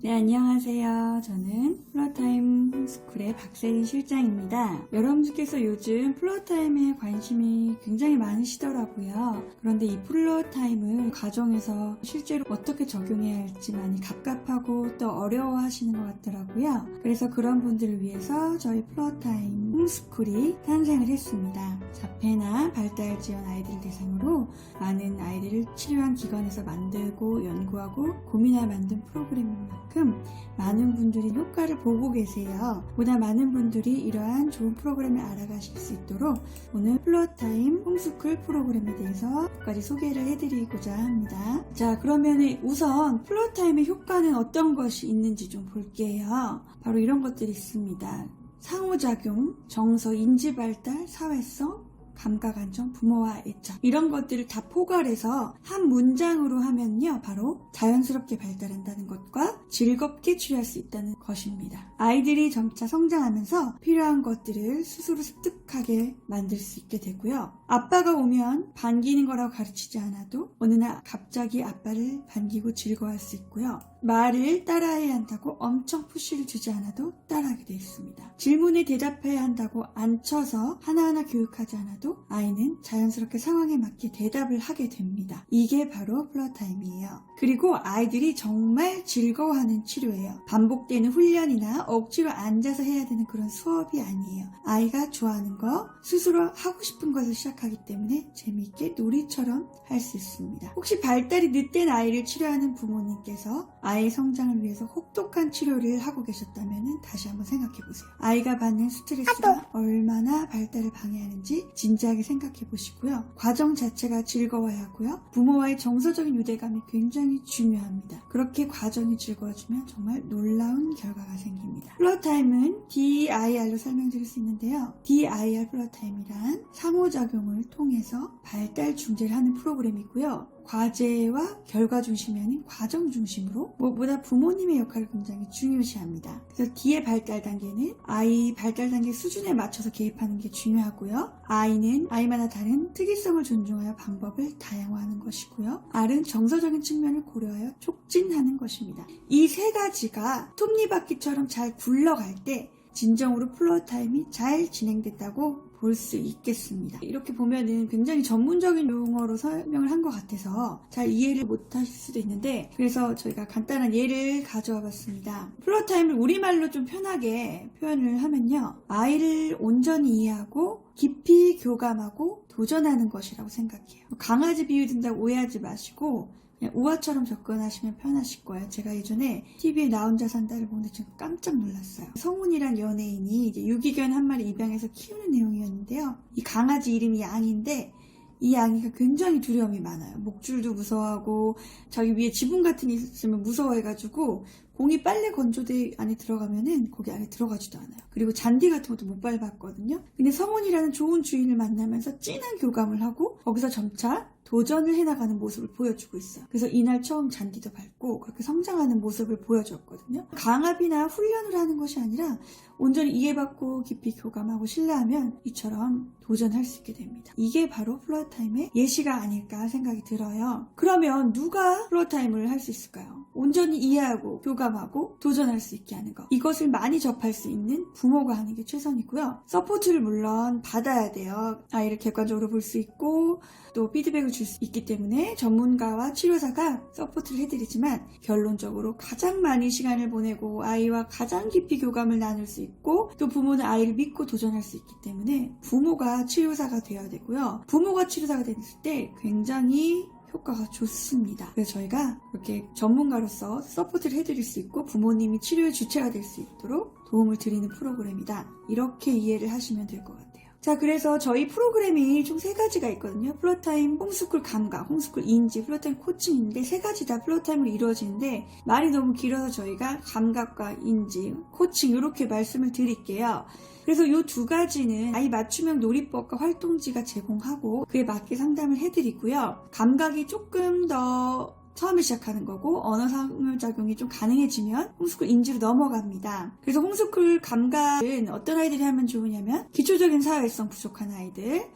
네, 안녕하세요. 저는 플로어타임 홈스쿨의 박세린 실장입니다. 여러분들께서 요즘 플로어타임에 관심이 굉장히 많으시더라고요. 그런데 이 플로어타임을 가정에서 실제로 어떻게 적용해야 할지 많이 갑갑하고 또 어려워하시는 것 같더라고요. 그래서 그런 분들을 위해서 저희 플로어타임 홈스쿨이 탄생을 했습니다. 자폐나 발달 지원 아이들 대상으로 많은 아이들을 치료한 기관에서 만들고 연구하고 고민하여 만든 프로그램인 만큼 많은 분들이 효과를 보고 계세요. 보다 많은 분들이 이러한 좋은 프로그램을 알아가실 수 있도록 오늘 플로어타임 홈스쿨 프로그램에 대해서 몇 가지 소개를 해드리고자 합니다. 자, 그러면 우선 플로어타임의 효과는 어떤 것이 있는지 좀 볼게요. 바로 이런 것들이 있습니다. 상호작용, 정서, 인지발달, 사회성, 감각안정, 부모와 애착 이런 것들을 다 포괄해서 한 문장으로 하면요 바로 자연스럽게 발달한다는 것과 즐겁게 치료할 수 있다는 것입니다. 아이들이 점차 성장하면서 필요한 것들을 스스로 습득하게 만들 수 있게 되고요. 아빠가 오면 반기는 거라고 가르치지 않아도 어느 날 갑자기 아빠를 반기고 즐거워할 수 있고요. 말을 따라해야 한다고 엄청 푸시를 주지 않아도 따라하게 되어 있습니다. 질문에 대답해야 한다고 앉혀서 하나하나 교육하지 않아도 아이는 자연스럽게 상황에 맞게 대답을 하게 됩니다. 이게 바로 플로어타임이에요. 그리고 아이들이 정말 즐거워하는 치료예요. 반복되는 훈련이나 억지로 앉아서 해야 되는 그런 수업이 아니에요. 아이가 좋아하는 거, 스스로 하고 싶은 것을 시작하기 때문에 재미있게 놀이처럼 할 수 있습니다. 혹시 발달이 늦된 아이를 치료하는 부모님께서 아이의 성장을 위해서 혹독한 치료를 하고 계셨다면 다시 한번 생각해보세요. 아이가 받는 스트레스가 얼마나 발달을 방해하는지 진지하게 생각해 보시고요. 과정 자체가 즐거워야 하고요. 부모와의 정서적인 유대감이 굉장히 중요합니다. 그렇게 과정이 즐거워지면 정말 놀라운 결과가 생깁니다. 플로어타임은 DIR로 설명드릴 수 있는데요. DIR 플로어타임이란 상호작용을 통해서 발달 중재를 하는 프로그램이고요. 과제와 결과 중심이 아닌 과정 중심으로 무엇보다 부모님의 역할을 굉장히 중요시합니다. 그래서 D의 발달 단계는 아이 발달 단계 수준에 맞춰서 개입하는 게 중요하고요. I는 아이마다 다른 특이성을 존중하여 방법을 다양화하는 것이고요. R은 정서적인 측면을 고려하여 촉진하는 것입니다. 이 세 가지가 톱니바퀴처럼 잘 굴러갈 때 진정으로 플로어타임이 잘 진행됐다고 볼 수 있겠습니다. 이렇게 보면은 굉장히 전문적인 용어로 설명을 한 것 같아서 잘 이해를 못 하실 수도 있는데 그래서 저희가 간단한 예를 가져와 봤습니다. 플로어타임을 우리말로 좀 편하게 표현을 하면요. 아이를 온전히 이해하고 깊이 교감하고 도전하는 것이라고 생각해요. 강아지 비유 든다고 오해하지 마시고 그냥 우화처럼 접근하시면 편하실 거예요. 제가 예전에 TV에 나 혼자 산다를 보는데 지금 깜짝 놀랐어요. 성훈이란 연예인이 이제 유기견 한 마리 입양해서 키우는 내용이었는데요. 이 강아지 이름이 양인데 이 양이가 굉장히 두려움이 많아요. 목줄도 무서워하고 자기 위에 지붕 같은 게 있으면 무서워해가지고 공이 빨래 건조대 안에 들어가면은 거기 안에 들어가지도 않아요. 그리고 잔디 같은 것도 못 밟았거든요. 근데 성훈이라는 좋은 주인을 만나면서 진한 교감을 하고 거기서 점차 도전을 해나가는 모습을 보여주고 있어요. 그래서 이날 처음 잔디도 밟고 그렇게 성장하는 모습을 보여줬거든요. 강압이나 훈련을 하는 것이 아니라 온전히 이해받고 깊이 교감하고 신뢰하면 이처럼 도전할 수 있게 됩니다. 이게 바로 플로어타임의 예시가 아닐까 생각이 들어요. 그러면 누가 플로어타임을 할 수 있을까요? 온전히 이해하고 교감하고 도전할 수 있게 하는 것. 이것을 많이 접할 수 있는 부모가 하는 게 최선이고요. 서포트를 물론 받아야 돼요. 아이를 객관적으로 볼 수 있고 또 피드백을 줄 수 있기 때문에 전문가와 치료사가 서포트를 해드리지만 결론적으로 가장 많이 시간을 보내고 아이와 가장 깊이 교감을 나눌 수 있고 또 부모는 아이를 믿고 도전할 수 있기 때문에 부모가 치료사가 되어야 되고요. 부모가 치료사가 됐을 때 굉장히 효과가 좋습니다. 그래서 저희가 이렇게 전문가로서 서포트를 해드릴 수 있고 부모님이 치료의 주체가 될 수 있도록 도움을 드리는 프로그램이다. 이렇게 이해를 하시면 될 것 같아요. 자, 그래서 저희 프로그램이 총 3가지가 있거든요. 플로어타임 홈스쿨 감각, 홈스쿨 인지, 플로어타임 코칭인데 3가지 다 플로어타임으로 이루어지는데 말이 너무 길어서 저희가 감각과 인지, 코칭 이렇게 말씀을 드릴게요. 그래서 이 2가지는 아이 맞춤형 놀이법과 활동지가 제공하고 그에 맞게 상담을 해드리고요. 감각이 조금 더 처음에 시작하는 거고 언어 상호작용이 좀 가능해지면 홈스쿨 인지로 넘어갑니다. 그래서 홈스쿨 감각은 어떤 아이들이 하면 좋으냐면 기초적인 사회성 부족한 아이들,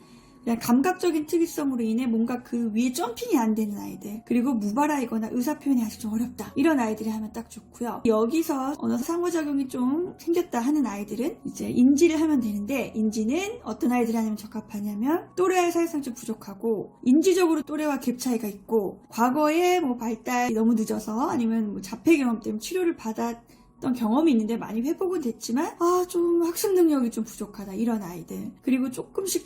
그냥 감각적인 특이성으로 인해 뭔가 그 위에 점핑이 안 되는 아이들, 그리고 무발화이거나 의사 표현이 아직 좀 어렵다, 이런 아이들이 하면 딱 좋고요. 여기서 언어 상호작용이 좀 생겼다 하는 아이들은 이제 인지를 하면 되는데, 인지는 어떤 아이들이 하면 적합하냐면 또래의 사회성이 좀 부족하고 인지적으로 또래와 갭 차이가 있고 과거에 뭐 발달이 너무 늦어서 아니면 뭐 자폐 경험 때문에 치료를 받았던 경험이 있는데 많이 회복은 됐지만 좀 학습 능력이 좀 부족하다, 이런 아이들, 그리고 조금씩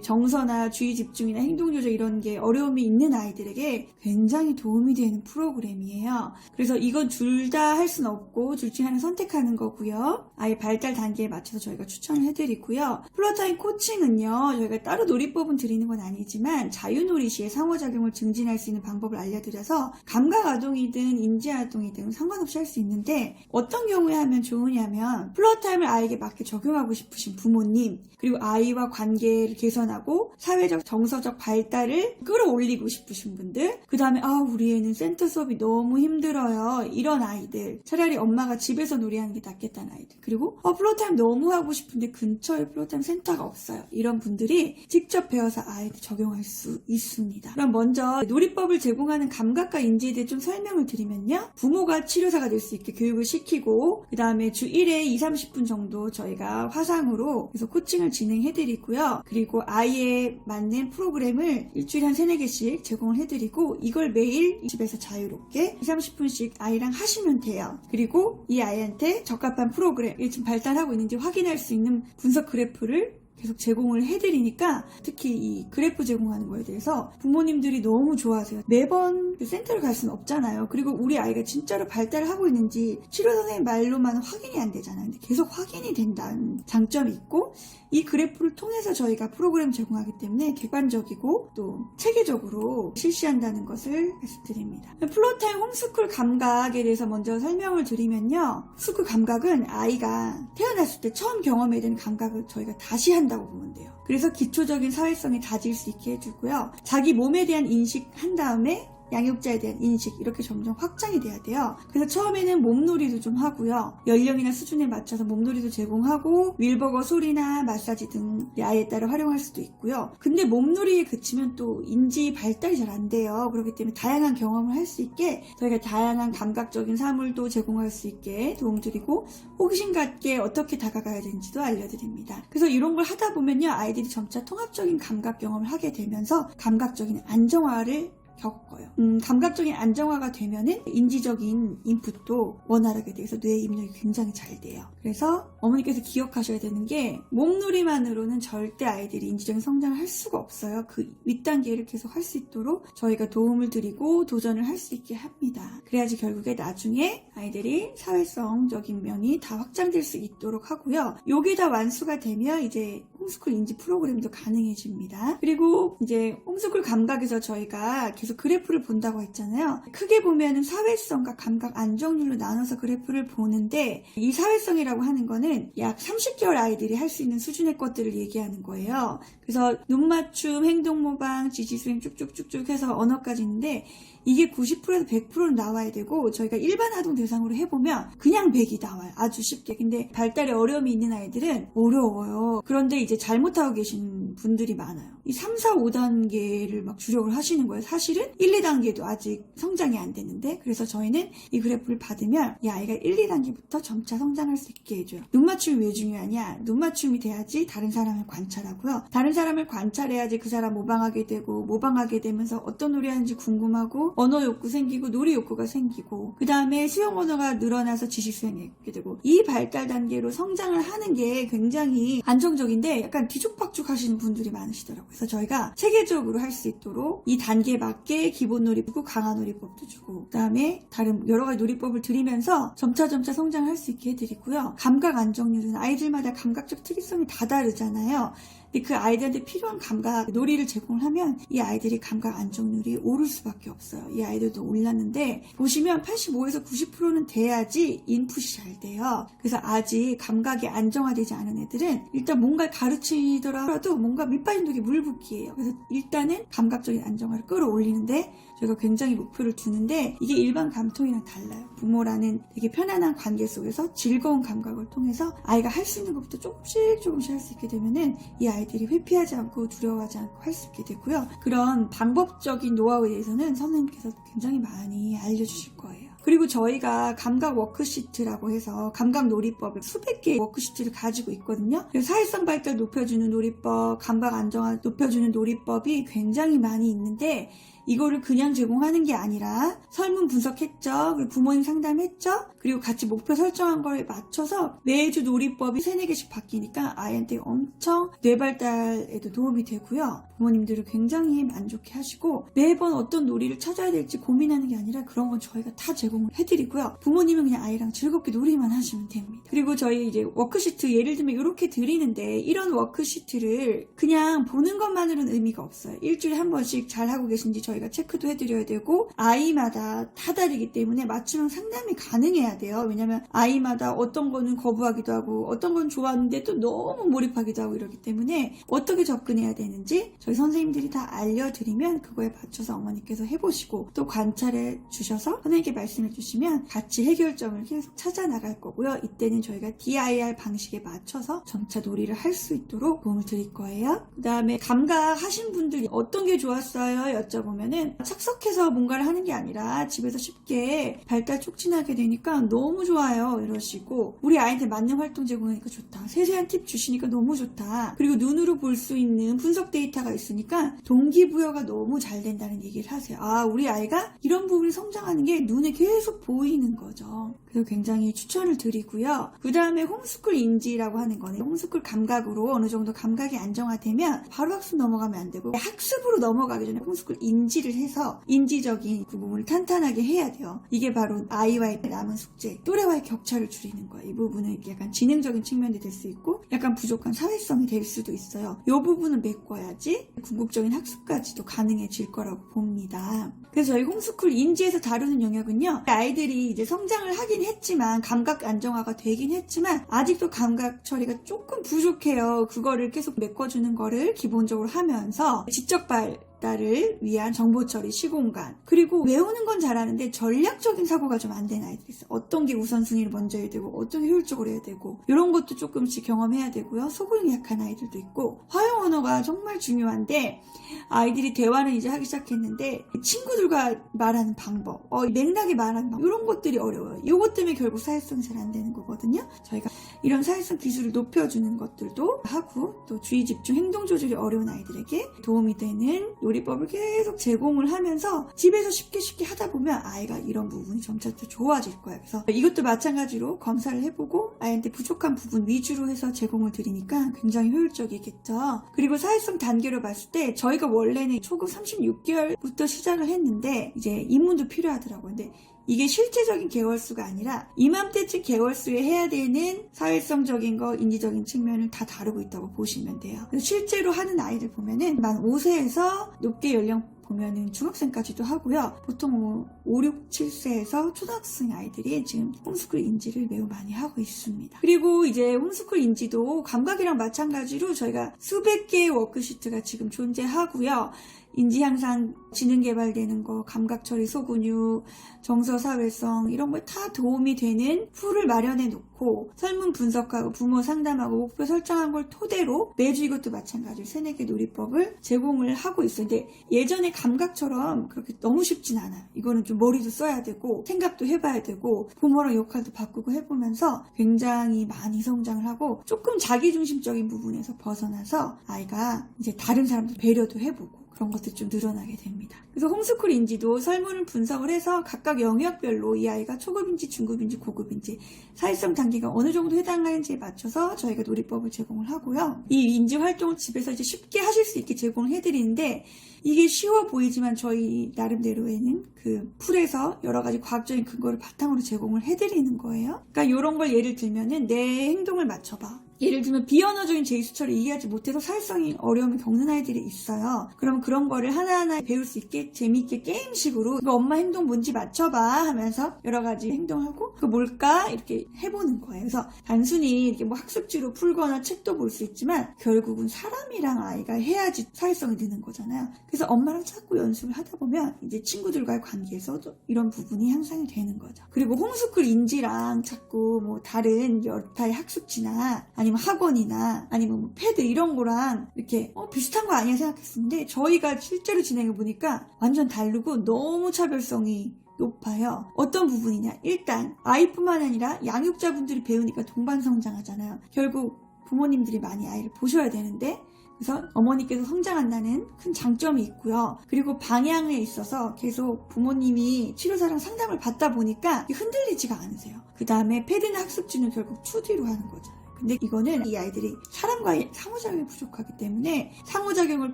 정서나 주의 집중이나 행동 조절 이런 게 어려움이 있는 아이들에게 굉장히 도움이 되는 프로그램이에요. 그래서 이건 둘 다 할 수는 없고 둘 중에 하나 선택하는 거고요. 아이 발달 단계에 맞춰서 저희가 추천을 해드리고요. 플로타임 코칭은요, 저희가 따로 놀이법은 드리는 건 아니지만 자유놀이 시에 상호작용을 증진할 수 있는 방법을 알려드려서 감각아동이든 인지아동이든 상관없이 할 수 있는데, 어떤 경우에 하면 좋으냐면 플로타임을 아이에게 맞게 적용하고 싶으신 부모님, 그리고 아이와 관계를 개선하고 사회적 정서적 발달을 끌어올리고 싶으신 분들, 그 다음에 우리 애는 센터 수업이 너무 힘들어요, 이런 아이들, 차라리 엄마가 집에서 놀이하는 게 낫겠다는 아이들, 그리고 플로타임 너무 하고 싶은데 근처에 플로타임 센터가 없어요, 이런 분들이 직접 배워서 아이들 적용할 수 있습니다. 그럼 먼저 놀이법을 제공하는 감각과 인지에 대해 좀 설명을 드리면요, 부모가 치료사가 될 수 있게 교육을 시키고 그 다음에 주 1회 2-30분 정도 저희가 화상으로 계속 코칭을 진행해드리고요. 그리고 아이에 맞는 프로그램을 일주일에 한 3-4개씩 제공을 해드리고, 이걸 매일 집에서 자유롭게 2-30분씩 아이랑 하시면 돼요. 그리고 이 아이한테 적합한 프로그램, 지금 발달하고 있는지 확인할 수 있는 분석 그래프를 계속 제공을 해드리니까, 특히 이 그래프 제공하는 거에 대해서 부모님들이 너무 좋아하세요. 매번 그 센터를 갈 수는 없잖아요. 그리고 우리 아이가 진짜로 발달을 하고 있는지 치료 선생님 말로만 확인이 안 되잖아요. 근데 계속 확인이 된다는 장점이 있고, 이 그래프를 통해서 저희가 프로그램 제공하기 때문에 객관적이고 또 체계적으로 실시한다는 것을 말씀드립니다. 플로타임 홈스쿨 감각에 대해서 먼저 설명을 드리면요, 홈스쿨 감각은 아이가 태어났을 때 처음 경험해야 되는 감각을 저희가 다시 한다고 보면 돼요. 그래서 기초적인 사회성이 다질 수 있게 해주고요, 자기 몸에 대한 인식 한 다음에 양육자에 대한 인식, 이렇게 점점 확장이 돼야 돼요. 그래서 처음에는 몸놀이도 좀 하고요, 연령이나 수준에 맞춰서 몸놀이도 제공하고 윌버거 소리나 마사지 등 아이에 따라 활용할 수도 있고요. 근데 몸놀이에 그치면 또 인지 발달이 잘 안 돼요. 그렇기 때문에 다양한 경험을 할 수 있게 저희가 다양한 감각적인 사물도 제공할 수 있게 도움드리고, 호기심 갖게 어떻게 다가가야 되는지도 알려드립니다. 그래서 이런 걸 하다 보면요, 아이들이 점차 통합적인 감각 경험을 하게 되면서 감각적인 안정화를 겪어요. 감각적인 안정화가 되면은 인지적인 인풋도 원활하게 돼서 뇌 입력이 굉장히 잘 돼요. 그래서 어머니께서 기억하셔야 되는 게, 몸놀이만으로는 절대 아이들이 인지적인 성장을 할 수가 없어요. 그 윗단계를 계속 할 수 있도록 저희가 도움을 드리고 도전을 할 수 있게 합니다. 그래야지 결국에 나중에 아이들이 사회성적인 면이 다 확장될 수 있도록 하고요. 요게 다 완수가 되면 이제 홈스쿨 인지 프로그램도 가능해집니다. 그리고 이제 홈스쿨 감각에서 저희가 계속 그래프를 본다고 했잖아요. 크게 보면은 사회성과 감각 안정률로 나눠서 그래프를 보는데, 이 사회성이라고 하는 거는 약 30개월 아이들이 할 수 있는 수준의 것들을 얘기하는 거예요. 그래서 눈 맞춤, 행동 모방, 지시 수행 쭉쭉쭉쭉 해서 언어까지 있는데, 이게 90%에서 100%는 나와야 되고, 저희가 일반 아동 대상으로 해보면 그냥 100이 나와요. 아주 쉽게. 근데 발달에 어려움이 있는 아이들은 어려워요. 그런데 이제 잘못하고 계신 분들이 많아요. 이 3, 4, 5단계를 막 주력을 하시는 거예요. 사실은 1, 2단계도 아직 성장이 안 되는데, 그래서 저희는 이 그래프를 받으면 이 아이가 1, 2단계부터 점차 성장할 수 있게 해줘요. 눈 맞춤이 왜 중요하냐? 눈 맞춤이 돼야지 다른 사람을 관찰하고요. 다른 사람을 관찰해야지 그 사람 모방하게 되고, 모방하게 되면서 어떤 놀이 하는지 궁금하고, 언어 욕구 생기고 놀이 욕구가 생기고, 그 다음에 수용 언어가 늘어나서 지식 수행하게 되고, 이 발달 단계로 성장을 하는 게 굉장히 안정적인데 약간 뒤죽박죽 하시는 분들이 많으시더라고요. 그래서 저희가 체계적으로 할 수 있도록 이 단계에 맞게 기본 놀이법도 강화 놀이법도 주고, 그 다음에 다른 여러 가지 놀이법을 드리면서 점차 성장을 할 수 있게 해드리고요. 감각 안정률은 아이들마다 감각적 특이성이 다 다르잖아요. 근데 그 아이들한테 필요한 감각 놀이를 제공을 하면 이 아이들이 감각 안정률이 오를 수밖에 없어요. 이 아이들도 올랐는데, 보시면 85에서 90%는 돼야지 인풋이 잘 돼요. 그래서 아직 감각이 안정화되지 않은 애들은 일단 뭔가를 가르치더라도 뭔가 밑빠진 독에 물 붓기예요. 그래서 일단은 감각적인 안정화를 끌어올리는데 저희가 굉장히 목표를 두는데, 이게 일반 감통이랑 달라요. 부모라는 되게 편안한 관계 속에서 즐거운 감각을 통해서 아이가 할 수 있는 것부터 조금씩 할 수 있게 되면은 이 아이 아이들이 회피하지 않고 두려워하지 않고 할 수 있게 되고요. 그런 방법적인 노하우에 대해서는 선생님께서 굉장히 많이 알려주실 거예요. 그리고 저희가 감각 워크시트라고 해서 감각 놀이법을 수백 개의 워크시트를 가지고 있거든요. 그래서 사회성 발달 높여주는 놀이법, 감각 안정화 높여주는 놀이법이 굉장히 많이 있는데 이거를 그냥 제공하는 게 아니라 설문 분석했죠. 그리고 부모님 상담했죠. 그리고 같이 목표 설정한 거에 맞춰서 매주 놀이법이 3-4개씩 바뀌니까 아이한테 엄청 뇌발달에도 도움이 되고요. 부모님들을 굉장히 만족해 하시고 매번 어떤 놀이를 찾아야 될지 고민하는 게 아니라 그런 건 저희가 다 제공을 해드리고요. 부모님은 그냥 아이랑 즐겁게 놀이만 하시면 됩니다. 그리고 저희 이제 워크시트 예를 들면 이렇게 드리는데 이런 워크시트를 그냥 보는 것만으로는 의미가 없어요. 일주일에 한 번씩 잘하고 계신지 저희가 체크도 해드려야 되고 아이마다 다 다르기 때문에 맞춤형 상담이 가능해야 돼요. 왜냐면 아이마다 어떤 거는 거부하기도 하고 어떤 건 좋아하는데 또 너무 몰입하기도 하고 이러기 때문에 어떻게 접근해야 되는지 저희 선생님들이 다 알려드리면 그거에 맞춰서 어머니께서 해보시고 또 관찰해 주셔서 선생님께 말씀해 주시면 같이 해결점을 계속 찾아 나갈 거고요. 이때는 저희가 DIR 방식에 맞춰서 점차 놀이를 할 수 있도록 도움을 드릴 거예요. 그 다음에 감각 하신 분들이 어떤 게 좋았어요? 여쭤보면은 착석해서 뭔가를 하는 게 아니라 집에서 쉽게 발달 촉진하게 되니까 너무 좋아요 이러시고 우리 아이한테 맞는 활동 제공하니까 좋다. 세세한 팁 주시니까 너무 좋다. 그리고 눈으로 볼 수 있는 분석 데이터가 있으니까 동기부여가 너무 잘 된다는 얘기를 하세요. 아, 우리 아이가 이런 부분이 성장하는 게 눈에 계속 보이는 거죠. 그래서 굉장히 추천을 드리고요. 그 다음에 홈스쿨 인지라고 하는 거는 홈스쿨 감각으로 어느 정도 감각이 안정화되면 바로 학습 넘어가면 안 되고 학습으로 넘어가기 전에 홈스쿨 인지를 해서 인지적인 그 부분을 탄탄하게 해야 돼요. 이게 바로 아이와의 남은 숙제, 또래와의 격차를 줄이는 거예요. 이 부분은 약간 지능적인 측면이 될 수 있고 약간 부족한 사회성이 될 수도 있어요. 이 부분을 메꿔야지 궁극적인 학습까지도 가능해질 거라고 봅니다. 그래서 저희 홈스쿨 인지에서 다루는 영역은요. 아이들이 이제 성장을 하긴 했지만 감각 안정화가 되긴 했지만 아직도 감각 처리가 조금 부족해요. 그거를 계속 메꿔주는 거를 기본적으로 하면서 지적 발달을 위한 정보 처리, 시공간 그리고 외우는 건 잘하는데 전략적인 사고가 좀 안 되는 아이들이 있어요. 어떤 게 우선순위를 먼저 해야 되고 어떤 게 효율적으로 해야 되고 이런 것도 조금씩 경험해야 되고요. 소근이 약한 아이들도 있고 화용 언어가 정말 중요한데 아이들이 대화는 이제 하기 시작했는데 친구들과 말하는 방법, 맥락에 말하는 방법 이런 것들이 어려워요. 이것 때문에 결국 사회성이 잘 안 되는 거거든요. 저희가 이런 사회성 기술을 높여주는 것들도 하고 또 주의 집중 행동 조절이 어려운 아이들에게 도움이 되는 놀이법을 계속 제공을 하면서 집에서 쉽게 하다 보면 아이가 이런 부분이 점차 더 좋아질 거예요. 그래서 이것도 마찬가지로 검사를 해보고 아이한테 부족한 부분 위주로 해서 제공을 드리니까 굉장히 효율적이겠죠. 그리고 사회성 단계로 봤을 때 저희가 원래는 초급 36개월부터 시작을 했는데 이제 입문도 필요하더라고요. 근데 이게 실제적인 개월수가 아니라 이맘때쯤 개월수에 해야 되는 사회성적인 거, 인지적인 측면을 다 다루고 있다고 보시면 돼요. 그래서 실제로 하는 아이들 보면은 만 5세에서 높게 연령 보면은 중학생까지도 하고요. 보통 5, 6, 7세에서 초등학생 아이들이 지금 홈스쿨 인지를 매우 많이 하고 있습니다. 그리고 이제 홈스쿨 인지도 감각이랑 마찬가지로 저희가 수백 개의 워크시트가 지금 존재하고요. 인지 향상, 지능 개발되는 거, 감각 처리, 소근육, 정서 사회성 이런 거에 다 도움이 되는 풀을 마련해 놓고 설문 분석하고 부모 상담하고 목표 설정한 걸 토대로 매주 이것도 마찬가지로 3-4개 놀이법을 제공을 하고 있어요. 근데 예전에 감각처럼 그렇게 너무 쉽진 않아요. 이거는 좀 머리도 써야 되고 생각도 해봐야 되고 부모랑 역할도 바꾸고 해보면서 굉장히 많이 성장을 하고 조금 자기중심적인 부분에서 벗어나서 아이가 이제 다른 사람들 배려도 해보고 그런 것들이 좀 늘어나게 됩니다. 그래서 홈스쿨 인지도 설문을 분석을 해서 각각 영역별로 이 아이가 초급인지 중급인지 고급인지 사회성 단계가 어느 정도 해당하는지에 맞춰서 저희가 놀이법을 제공을 하고요. 이 인지 활동을 집에서 이제 쉽게 하실 수 있게 제공을 해드리는데 이게 쉬워 보이지만 저희 나름대로에는 그 풀에서 여러 가지 과학적인 근거를 바탕으로 제공을 해드리는 거예요. 그러니까 이런 걸 예를 들면은 내 행동을 맞춰봐. 예를 들면 비언어적인 제스처를 이해하지 못해서 사회성이 어려움을 겪는 아이들이 있어요. 그럼 그런 거를 하나하나 배울 수 있게 재미있게 게임식으로 이거 엄마 행동 뭔지 맞춰봐 하면서 여러 가지 행동하고 그거 뭘까 이렇게 해보는 거예요. 그래서 단순히 이렇게 뭐 학습지로 풀거나 책도 볼 수 있지만 결국은 사람이랑 아이가 해야지 사회성이 느는 거잖아요. 그래서 엄마랑 자꾸 연습을 하다 보면 이제 친구들과의 관계 관계에서도 이런 부분이 향상이 되는 거죠. 그리고 홈스쿨 인지랑 자꾸 뭐 다른 여타의 학습지나 아니면 학원이나 아니면 뭐 패드 이런 거랑 이렇게 비슷한 거 아니야 생각했었는데 저희가 실제로 진행해 보니까 완전 다르고 너무 차별성이 높아요. 어떤 부분이냐? 일단 아이뿐만 아니라 양육자분들이 배우니까 동반성장하잖아요. 결국 부모님들이 많이 아이를 보셔야 되는데 그래서 어머니께서 성장한다는 큰 장점이 있고요. 그리고 방향에 있어서 계속 부모님이 치료사랑 상담을 받다 보니까 흔들리지가 않으세요. 그 다음에 패드나 학습지는 결국 2D로 하는 거잖아요. 근데 이거는 이 아이들이 사람과의 상호작용이 부족하기 때문에 상호작용을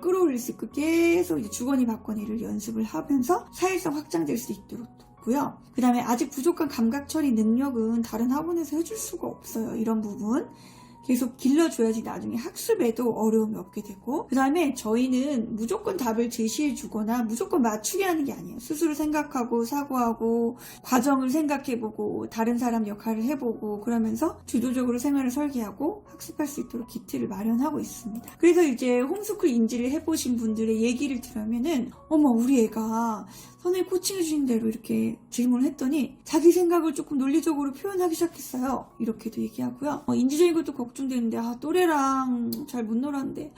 끌어올릴 수 있고 계속 이제 주거니 받거니를 연습을 하면서 사회성 확장될 수 있도록 고요. 그 다음에 아직 부족한 감각 처리 능력은 다른 학원에서 해줄 수가 없어요. 이런 부분 계속 길러줘야지 나중에 학습에도 어려움이 없게 되고, 그 다음에 저희는 무조건 답을 제시해 주거나 무조건 맞추게 하는 게 아니에요. 스스로 생각하고 사고하고 과정을 생각해보고 다른 사람 역할을 해보고 그러면서 주도적으로 생활을 설계하고 학습할 수 있도록 기틀을 마련하고 있습니다. 그래서 이제 홈스쿨 인지를 해보신 분들의 얘기를 들으면은 어머 우리 애가 선생님 코칭해 주신 대로 이렇게 질문을 했더니 자기 생각을 조금 논리적으로 표현하기 시작했어요. 이렇게도 얘기하고요. 인지적인 것도 걱정되는데 또래랑 잘 못 놀았는데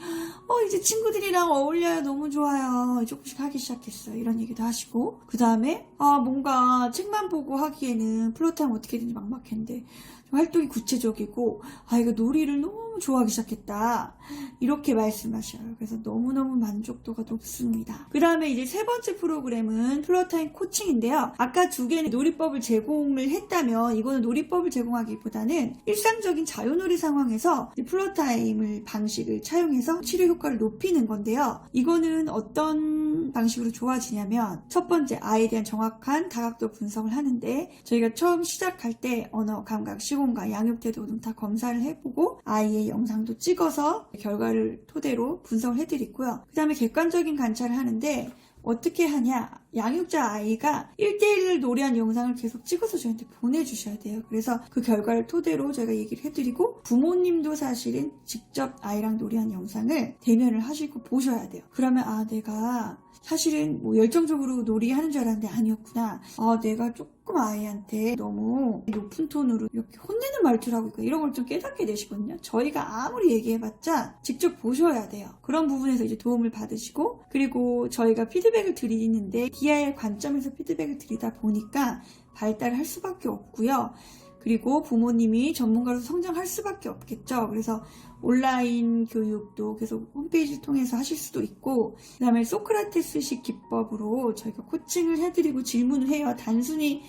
이제 친구들이랑 어울려야 너무 좋아요. 조금씩 하기 시작했어요. 이런 얘기도 하시고, 그 다음에 뭔가 책만 보고 하기에는 플로타임 어떻게 되는지 막막했는데 활동이 구체적이고 이거 놀이를 너무 좋아하기 시작했다. 이렇게 말씀하셔요. 그래서 너무너무 만족도가 높습니다. 그 다음에 이제 세 번째 프로그램은 플로타임 코칭인데요. 아까 두 개는 놀이법을 제공을 했다면 이거는 놀이법을 제공하기보다는 일상적인 자유놀이 상황에서 플로타임을 방식을 차용해서 치료 효과를 높이는 건데요. 이거는 어떤 방식으로 좋아지냐면 첫 번째 아이에 대한 정확한 다각도 분석을 하는데 저희가 처음 시작할 때 언어, 감각, 시공과 양육 태도 등 다 검사를 해보고 아이의 영상도 찍어서 결과를 토대로 분석을 해드리고요. 그 다음에 객관적인 관찰을 하는데 어떻게 하냐? 양육자 아이가 1대1을 놀이한 영상을 계속 찍어서 저희한테 보내주셔야 돼요. 그래서 그 결과를 토대로 저희가 얘기를 해드리고 부모님도 사실은 직접 아이랑 놀이한 영상을 대면을 하시고 보셔야 돼요. 그러면 내가 사실은 뭐 열정적으로 놀이하는 줄 알았는데 아니었구나. 내가 조금 아이한테 너무 높은 톤으로 이렇게 혼내는 말투를 하고 있고 이런 걸 좀 깨닫게 되시거든요. 저희가 아무리 얘기해봤자 직접 보셔야 돼요. 그런 부분에서 이제 도움을 받으시고, 그리고 저희가 피드백을 드리는데 DIR 관점에서 피드백을 드리다 보니까 발달을 할 수밖에 없고요. 그리고 부모님이 전문가로서 성장할 수밖에 없겠죠. 그래서 온라인 교육도 계속 홈페이지를 통해서 하실 수도 있고, 그 다음에 소크라테스식 기법으로 저희가 코칭을 해드리고 질문을 해요. 단순히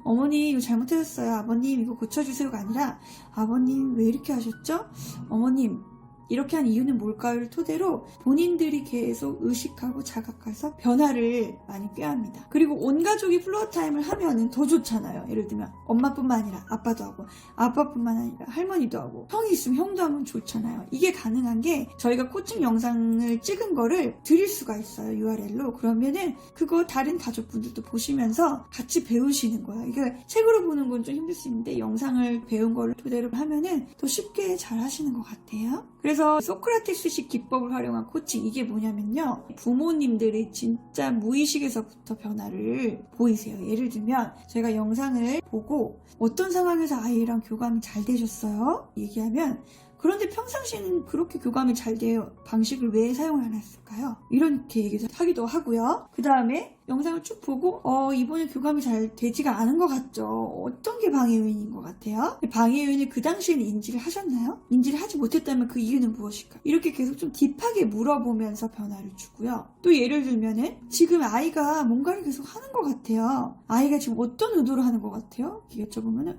어머니 이거 잘못하셨어요. 아버님 이거 고쳐주세요가 아니라 아버님 왜 이렇게 하셨죠? 어머님 이렇게 한 이유는 뭘까요를 토대로 본인들이 계속 의식하고 자각해서 변화를 많이 꾀합니다. 그리고 온 가족이 플로어타임을 하면은 더 좋잖아요. 예를 들면 엄마뿐만 아니라 아빠도 하고 아빠뿐만 아니라 할머니도 하고 형이 있으면 형도 하면 좋잖아요. 이게 가능한 게 저희가 코칭 영상을 찍은 거를 드릴 수가 있어요. URL로. 그러면은 그거 다른 가족분들도 보시면서 같이 배우시는 거예요. 이게 책으로 보는 건 좀 힘들 수 있는데 영상을 배운 거를 토대로 하면은 더 쉽게 잘 하시는 것 같아요. 그래서 소크라테스식 기법을 활용한 코칭, 이게 뭐냐면요, 부모님들이 진짜 무의식에서부터 변화를 보이세요. 예를 들면 제가 영상을 보고 어떤 상황에서 아이랑 교감이 잘 되셨어요? 얘기하면 그런데 평상시에는 그렇게 교감이 잘 돼요. 방식을 왜 사용을 안 했을까요? 이렇게 얘기하기도 하고요. 그 다음에 영상을 쭉 보고 이번에 교감이 잘 되지가 않은 것 같죠. 어떤 게 방해 요인인 것 같아요? 방해 요인을 그 당시에는 인지를 하셨나요? 인지를 하지 못했다면 그 이유는 무엇일까? 이렇게 계속 좀 딥하게 물어보면서 변화를 주고요. 또 예를 들면은 지금 아이가 뭔가를 계속 하는 것 같아요. 아이가 지금 어떤 의도로 하는 것 같아요? 이렇게 여쭤보면은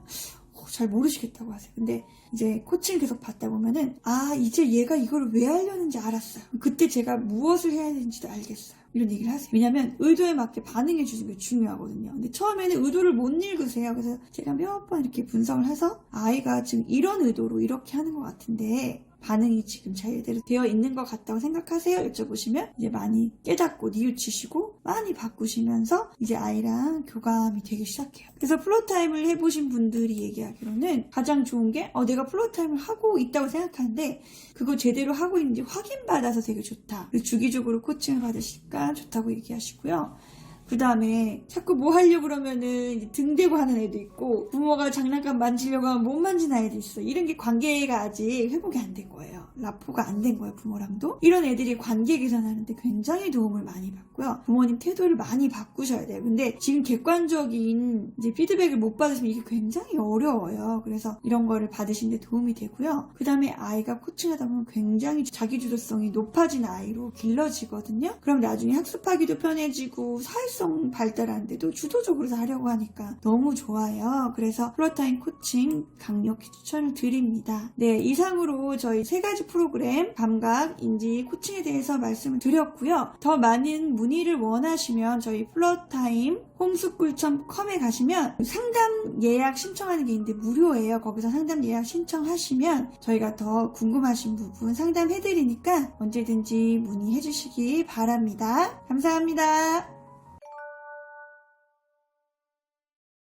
잘 모르시겠다고 하세요. 근데 이제 코칭을 계속 받다 보면은 이제 얘가 이걸 왜 하려는지 알았어요. 그때 제가 무엇을 해야 되는지도 알겠어요. 이런 얘기를 하세요. 왜냐면 의도에 맞게 반응해 주는 게 중요하거든요. 근데 처음에는 의도를 못 읽으세요. 그래서 제가 몇 번 이렇게 분석을 해서 아이가 지금 이런 의도로 이렇게 하는 것 같은데 반응이 지금 제대로 되어 있는 것 같다고 생각하세요? 여쭤보시면 이제 많이 깨닫고 뉘우치시고 많이 바꾸시면서 이제 아이랑 교감이 되기 시작해요. 그래서 플로타임을 해보신 분들이 얘기하기로는 가장 좋은 게 내가 플로타임을 하고 있다고 생각하는데 그거 제대로 하고 있는지 확인받아서 되게 좋다. 그리고 주기적으로 코칭을 받으시니까 좋다고 얘기하시고요. 그 다음에 자꾸 뭐 하려고 그러면은 이제 등 대고 하는 애도 있고, 부모가 장난감 만지려고 하면 못 만지는 아이도 있어. 이런 게 관계가 아직 회복이 안 된 거예요. 라포가 안 된 거예요, 부모랑도. 이런 애들이 관계 개선하는데 굉장히 도움을 많이 받고요. 부모님 태도를 많이 바꾸셔야 돼요. 근데 지금 객관적인 이제 피드백을 못 받으시면 이게 굉장히 어려워요. 그래서 이런 거를 받으시는데 도움이 되고요. 그 다음에 아이가 코칭하다 보면 굉장히 자기주도성이 높아진 아이로 길러지거든요. 그럼 나중에 학습하기도 편해지고 사회성 발달하는데도 주도적으로 하려고 하니까 너무 좋아요. 그래서 플로타임 코칭 강력히 추천을 드립니다. 네, 이상으로 저희 3가지 프로그램 감각, 인지, 코칭에 대해서 말씀을 드렸고요. 더 많은 문의를 원하시면 저희 플로타임 홈스쿨.com에 가시면 상담 예약 신청하는 게 있는데 무료예요. 거기서 상담 예약 신청하시면 저희가 더 궁금하신 부분 상담해드리니까 언제든지 문의해 주시기 바랍니다. 감사합니다.